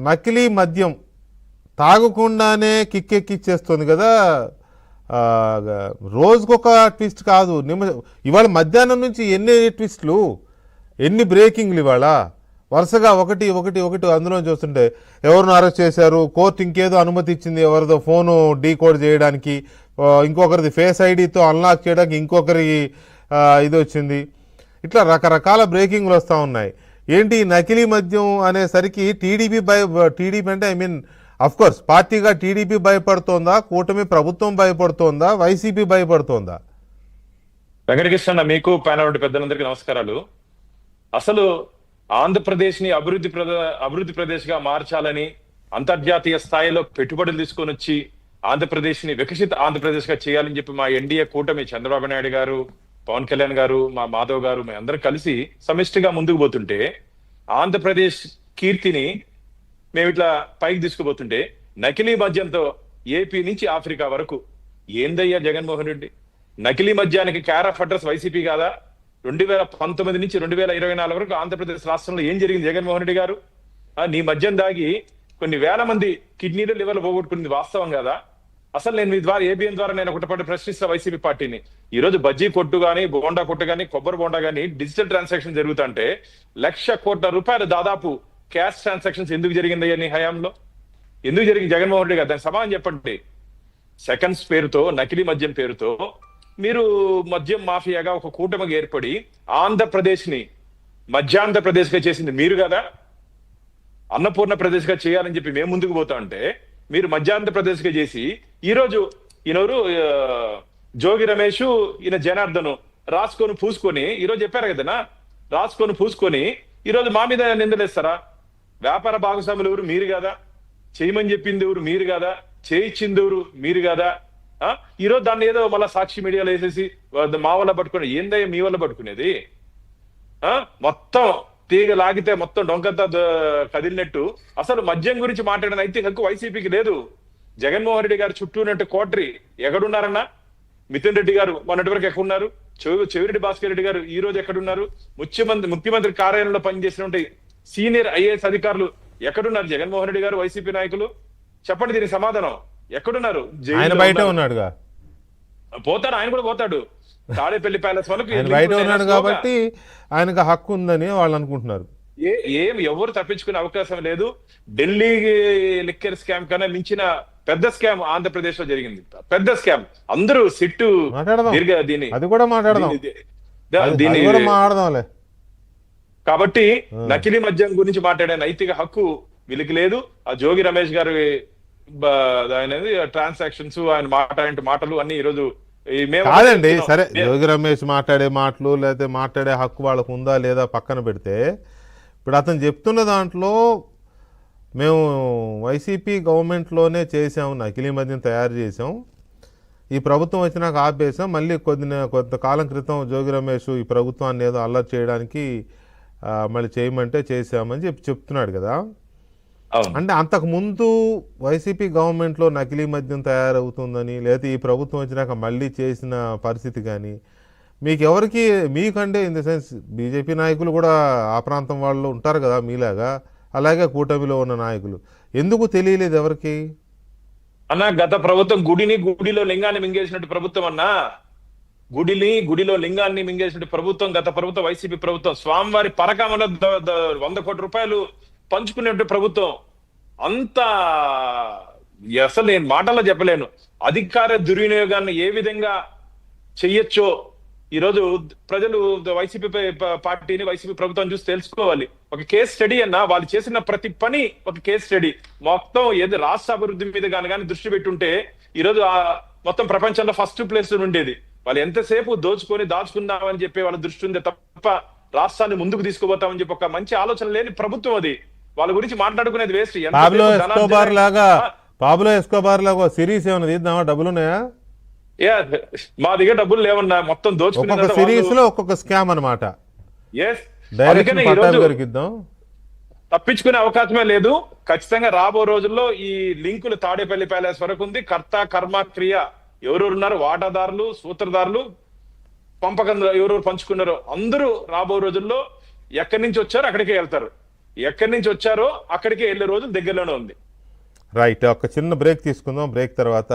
నకిలీ మద్యం తాగకుండానే కిక్కెక్కిచ్చేస్తుంది కదా. రోజుకొక ట్విస్ట్ కాదు, ఇవాళ మధ్యాహ్నం నుంచి ఎన్ని ట్విస్టులు, ఎన్ని బ్రేకింగ్లు ఇవాళ వరుసగా ఒకటి ఒకటి ఒకటి అందులో చూస్తుంటే ఎవరిని అరెస్ట్ చేశారు, కోర్టు ఇంకేదో అనుమతి ఇచ్చింది ఎవరిదో ఫోను డీకోడ్ చేయడానికి, ఇంకొకరిది ఫేస్ ఐడితో అన్లాక్ చేయడానికి ఇంకొకరి ఇది వచ్చింది. ఇట్లా రకరకాల బ్రేకింగ్లు వస్తూ ఉన్నాయి. ఏంటి నకిలీ మద్యం అనేసరికి టీడీపీ అంటే ఐ మీన్ అఫ్ కోర్స్ పార్టీగా టీడీపీ భయపడుతోందా, కూటమి ప్రభుత్వం భయపడుతోందా, వైసీపీ భయపడుతోందా? వెంకటకృష్ణ, మీకు ప్యానల్ పెద్దలందరికీ నమస్కారాలు. అసలు ఆంధ్రప్రదేశ్ ని అభివృద్ధి ప్రదేశ్ గా మార్చాలని అంతర్జాతీయ స్థాయిలో పెట్టుబడులు తీసుకొని వచ్చి ఆంధ్రప్రదేశ్ ని వికసిత ఆంధ్రప్రదేశ్ గా చేయాలని చెప్పి మా ఎన్డీఏ కూటమి చంద్రబాబు నాయుడు గారు, పవన్ కళ్యాణ్ గారు, మా మాధవ్ గారు, మేము అందరం కలిసి సమిష్టిగా ముందుకు పోతుంటే ఆంధ్రప్రదేశ్ కీర్తిని మేము ఇట్లా పైకి తీసుకుపోతుంటే నకిలీ మద్యంతో ఏపీ నుంచి ఆఫ్రికా వరకు ఏందయ్యా జగన్మోహన్ రెడ్డి? నకిలీ మద్యానికి కేర్ ఆఫ్ అడ్రస్ వైసీపీ కాదా? 2019 నుంచి 2024 వరకు ఆంధ్రప్రదేశ్ రాష్ట్రంలో ఏం జరిగింది జగన్మోహన్ రెడ్డి గారు? నీ మద్యం దాగి కొన్ని వేల మంది కిడ్నీలు లివర్లు పోగొట్టుకున్నది వాస్తవం కదా? అసలు నేను మీ ద్వారా ఏబిఎన్ ద్వారా నేను ఒకటి ప్రశ్నిస్తా వైసీపీ పార్టీని. ఈ రోజు బజ్జీ కొట్టు గానీ, బోండా కొట్టు గానీ, కొబ్బరి బోండా గానీ డిజిటల్ ట్రాన్సాక్షన్ జరుగుతుంటే 1,00,00,000 కోట్ల రూపాయలు దాదాపు క్యాష్ ట్రాన్సాక్షన్స్ ఎందుకు జరిగిందయ్యా నీ హయాంలో? ఎందుకు జరిగింది జగన్మోహన్ రెడ్డి గారు? దానికి సమాధానం చెప్పండి. సెకండ్స్ పేరుతో, నకిలీ మద్యం పేరుతో మీరు మద్యం మాఫియాగా ఒక కూటమిగా ఏర్పడి ఆంధ్రప్రదేశ్ ని మధ్యాంధ్రప్రదేశ్ గా చేసింది మీరు కదా. అన్నపూర్ణ ప్రదేశ్ గా చేయాలని చెప్పి మేము ముందుకు పోతా ఉంటే మీరు మధ్యాంధ్రప్రదేశ్ గా చేసి ఈరోజు ఈయనరు జోగి రమేష్, ఈయన జనార్దన్ రాసుకొని పూసుకొని ఈరోజు చెప్పారు కదనా, రాసుకొని పూసుకొని ఈరోజు మా మీద నిందలేస్తారా? వ్యాపార భాగస్వాములు ఎవరు? మీరు కదా. చేయమని చెప్పింది ఎవరు? మీరు కదా. చేయించింది ఎవరు? మీరు కదా. ఈరోజు దాన్ని ఏదో మళ్ళీ సాక్షి మీడియాలో వేసేసి మా వల్ల పట్టుకునే ఏందయ్యా మీ వల్ల పట్టుకునేది? మొత్తం తీగ లాగితే మొత్తం డొంకంతా కదిలినట్టు అసలు మద్యం గురించి మాట్లాడిన నైతిక హక్కు వైసీపీకి లేదు. జగన్మోహన్ రెడ్డి గారు చుట్టూ ఉన్నట్టు కోటరీ ఎక్కడున్నారన్నా? మిథున్ రెడ్డి గారు మొన్నటి వరకు ఎక్కడున్నారు? చెవిరెడ్డి భాస్కర్ రెడ్డి గారు ఈ రోజు ఎక్కడున్నారు? ముఖ్యమంత్రి కార్యాలయంలో పనిచేసినటువంటి సీనియర్ ఐఏఎస్ అధికారులు ఎక్కడున్నారు? జగన్మోహన్ రెడ్డి గారు, వైసీపీ నాయకులు చెప్పండి దీనికి సమాధానం. ఎక్కడున్నారు? బయట ఉన్నాడుగా. పోతాడు, ఆయన కూడా పోతాడు. తాడేపల్లి ప్యాలెస్ వాళ్ళకి బయట ఉన్నాడు కాబట్టి ఆయనకు హక్కు ఉందని వాళ్ళు అనుకుంటున్నారు. ఎవరు తప్పించుకునే అవకాశం లేదు. ఢిల్లీ లిక్కర్ స్కామ్ కన్నా మించిన పెద్ద స్కామ్ ఆంధ్రప్రదేశ్ లో జరిగింది. పెద్ద స్కామ్. అందరూ సిట్టు దీన్ని అది కూడా మాట్లాడదాం. కాబట్టి నకిలీ మద్యం గురించి మాట్లాడే నైతిక హక్కు వీళ్ళకి లేదు. ఆ జోగి రమేష్ గారి అనేది ట్రాన్సాక్షన్స్, ఆయన మాటలు అన్ని ఈరోజు కాదండి. సరే, జోగి రమేష్ మాట్లాడే మాటలు లేకపోతే మాట్లాడే హక్కు వాళ్ళకు ఉందా లేదా పక్కన పెడితే, ఇప్పుడు అతను చెప్తున్న దాంట్లో మేము వైసీపీ గవర్నమెంట్లోనే చేసాం, నకిలీ మద్యం తయారు చేసాం, ఈ ప్రభుత్వం వచ్చినాక ఆపేసాం, మళ్ళీ కొంతకాలం క్రితం జోగి రమేష్ ఈ ప్రభుత్వాన్ని ఏదో అల్లరి చేయడానికి మళ్ళీ చేయమంటే చేసామని చెప్తున్నాడు కదా. అంటే అంతకు ముందు వైసీపీ గవర్నమెంట్లో నకిలీ మద్యం తయారవుతుందని లేదా ఈ ప్రభుత్వం వచ్చినాక మళ్ళీ చేసిన పరిస్థితి కానీ మీకంటే ఇన్ ద సెన్స్ బీజేపీ నాయకులు కూడా ఆ ప్రాంతం వాళ్ళు ఉంటారు కదా మీలాగా, అలాగే కూటమిలో ఉన్న నాయకులు ఎందుకు తెలియలేదు ఎవరికి? అన్నా గత ప్రభుత్వం గుడిలో లింగాన్ని మింగేసినట్టు ప్రభుత్వం అన్నా, గుడిలో లింగాన్ని మింగేసినట్టు ప్రభుత్వం గత ప్రభుత్వం, వైసీపీ ప్రభుత్వం. స్వామివారి పరకామలో 100 కోట్ల రూపాయలు పంచుకునేటువంటి ప్రభుత్వం. అంత అసలు నేను మాటల్లో చెప్పలేను. అధికార దుర్వినియోగాన్ని ఏ విధంగా చెయ్యొచ్చో ఈరోజు ప్రజలు వైసీపీ పార్టీని, వైసీపీ ప్రభుత్వం చూసి తెలుసుకోవాలి. ఒక కేస్ స్టడీ అన్నా, వాళ్ళు చేసిన ప్రతి పని ఒక కేస్ స్టడీ. మొత్తం ఏది రాష్ట్ర అభివృద్ధి మీద కానీ దృష్టి పెట్టుంటే ఈరోజు మొత్తం ప్రపంచంలో ఫస్ట్ ప్లేస్ ఉండేది. వాళ్ళు ఎంతసేపు దాచుకుందామని చెప్పి వాళ్ళ దృష్టి ఉంది తప్ప రాష్ట్రాన్ని ముందుకు తీసుకుపోతామని చెప్పి ఒక మంచి ఆలోచన లేని ప్రభుత్వం అది. వాళ్ళ గురించి మాట్లాడుకునేది వేస్ట్. పాబ్లో ఎస్కోబార్ లాగా సిరీస్ ఏమైనా తీద్దామా? డబ్బులు ఉన్నాయా? మా దగ్గర డబ్బులు లేవన్నా, మొత్తం దోచుకునే సిరీస్ లో ఒక్కొక్క స్కామ్ అనమాట. తప్పించుకునే అవకాశమే లేదు. ఖచ్చితంగా రాబో రోజుల్లో ఈ లింకులు తాడేపల్లి ప్యాలెస్ వరకు ఉంది. కర్త కర్మ క్రియ ఎవరెవరున్నారు, వాటాదారులు, సూత్రధారులు, పంపకం ఎవరెవరు పంచుకున్నారో అందరూ రాబో రోజుల్లో ఎక్కడి నుంచి వచ్చారో అక్కడికే వెళ్తారు. ఎక్కడి నుంచి వచ్చారో అక్కడికి వెళ్ళే రోజులు దగ్గరలోనే ఉంది. రైట్, ఒక చిన్న బ్రేక్ తీసుకుందాం. బ్రేక్ తర్వాత